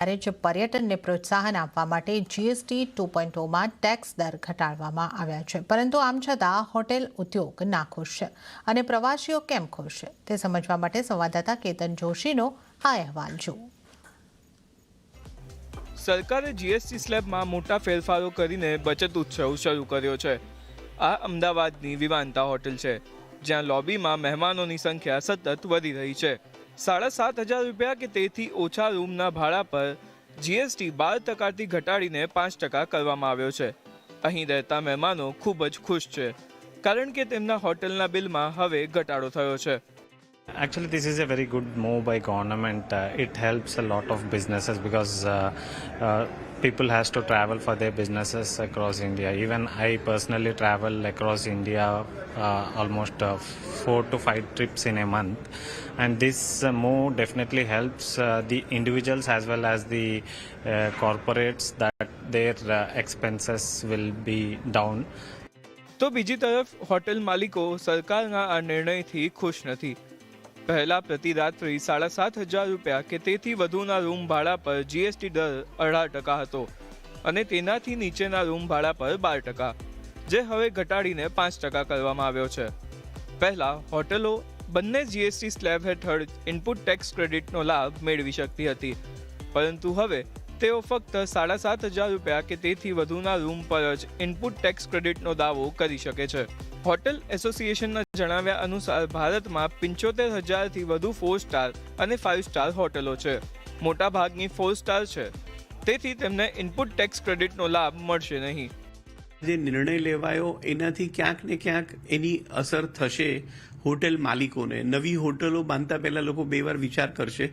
ત્યારે જ પર્યટનને પ્રોત્સાહન આપવા માટે જીએસટી 2.0માં ટેક્સ દર ઘટાડવામાં આવ્યા છે, પરંતુ આમ છતાં હોટેલ ઉદ્યોગ નાખુશ છે અને પ્રવાસીઓ કેમ ખુશ છે તે સમજવા માટે સંવાદદાતા કેતન જોશીનો આ અહેવાલ જુઓ। સરકારે જીએસટી સ્લેબમાં મોટા ફેરફારો કરીને બચત ઉત્સવ શરૂ કર્યો છે। આ અમદાવાદની વિવાંતા હોટેલ છે, જ્યાં લોબીમાં મહેમાનોની સંખ્યા સતત વધી રહી છે। 7,500 રૂપિયા કે તેથી ઓછા રૂમના ભાડા પર જીએસટી 12% ઘટાડીને 5% કરવામાં આવ્યો છે। અહીં રહેતા મહેમાનો ખૂબ જ ખુશ છે, કારણ કે તેમના હોટલના બિલમાં હવે ઘટાડો થયો છે। Actually, this is a very good move by government. It helps a lot of businesses because people has to travel for their businesses across India. Even I personally travel across India almost 4 to 5 trips in a month, and this move definitely helps the individuals as well as the corporates that their expenses will be down. તો બીજી તરફ hotel માલિકો સરકારના આ નિર્ણયથી ખુશ નથી। પહેલા પ્રતિ રાત્રિ 7,500 રૂપિયા કે તેથી વધુના રૂમ ભાડા પર જીએસટી દર 18% હતો અને તેનાથી નીચેના રૂમ ભાડા પર 12%, જે હવે ઘટાડીને 5% કરવામાં આવ્યો છે। પહેલા હોટેલો બંને જીએસટી સ્લેબ હેઠળ ઇનપુટ ટેક્સ ક્રેડિટનો લાભ મેળવી શકતી હતી, પરંતુ હવે તેઓ ફક્ત 7,500 રૂપિયા કે તેથી વધુના રૂમ પર જ ઇનપુટ ટેક્સ ક્રેડિટનો દાવો કરી શકે છે। હોટેલ એસોસિએશનના જણાવ્યા અનુસાર ભારતમાં 75,000થી વધુ 4 સ્ટાર અને 5 સ્ટાર હોટેલો છે। મોટાભાગની 4 સ્ટાર છે, તેથી તેમને ઇનપુટ ટેક્સ ક્રેડિટનો લાભ મળશે નહીં। જે નિર્ણય લેવાયો એનાથી ક્યાંક ને ક્યાંક એની અસર થશે હોટેલ માલિકોને। નવી હોટલો બાંધતા પહેલા લોકો બે વાર વિચાર કરશે,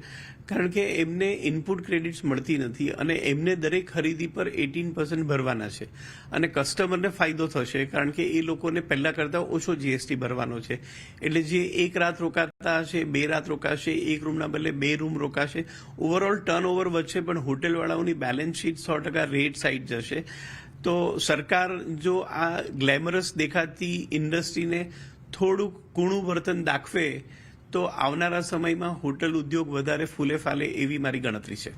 કારણ કે એમને ઇનપુટ ક્રેડિટ્સ મળતી નથી અને એમને દરેક ખરીદી પર 18% ભરવાના છે અને કસ્ટમરને ફાયદો થશે, કારણ કે એ લોકોને પહેલા કરતાં ઓછો જીએસટી ભરવાનો છે। એટલે જે એક રાત રોકાતા હશે, 2 રાત રોકાશે, એક રૂમના બદલે 2 રૂમ રોકાશે, ઓવરઓલ ટર્નઓવર વધશે, પણ હોટેલવાળાઓની બેલેન્સ શીટ 100% રેટ સાઈડ જશે। તો સરકાર જો આ ગ્લેમરસ દેખાતી ઇન્ડસ્ટ્રીને થોડુંક કૂણું વર્તન દાખવે તો આવનારા સમયમાં હોટલ ઉદ્યોગ વધારે ફૂલે ફાલે એવી મારી ગણતરી છે।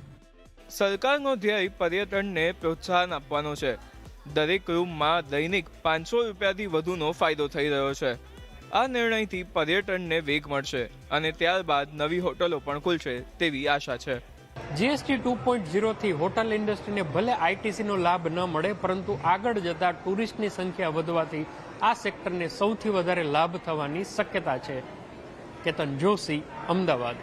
સરકારનો ધ્યેય પર્યટનને પ્રોત્સાહન આપવાનો છે। દરેક રૂમમાં દૈનિક 500 રૂપિયાથી વધુનો ફાયદો થઈ રહ્યો છે। આ નિર્ણયથી પર્યટનને વેગ મળશે અને ત્યારબાદ નવી હોટલો પણ ખુલશે તેવી આશા છે। જીએસટી 2.0 થી હોટલ ઇન્ડસ્ટ્રીને ભલે આઈટીસીનો લાભ ન મળે, પરંતુ આગળ જતા ટુરિસ્ટની સંખ્યા વધવાથી આ સેક્ટરને સૌથી વધારે લાભ થવાની શક્યતા છે। કેતન જોશી, અમદાવાદ।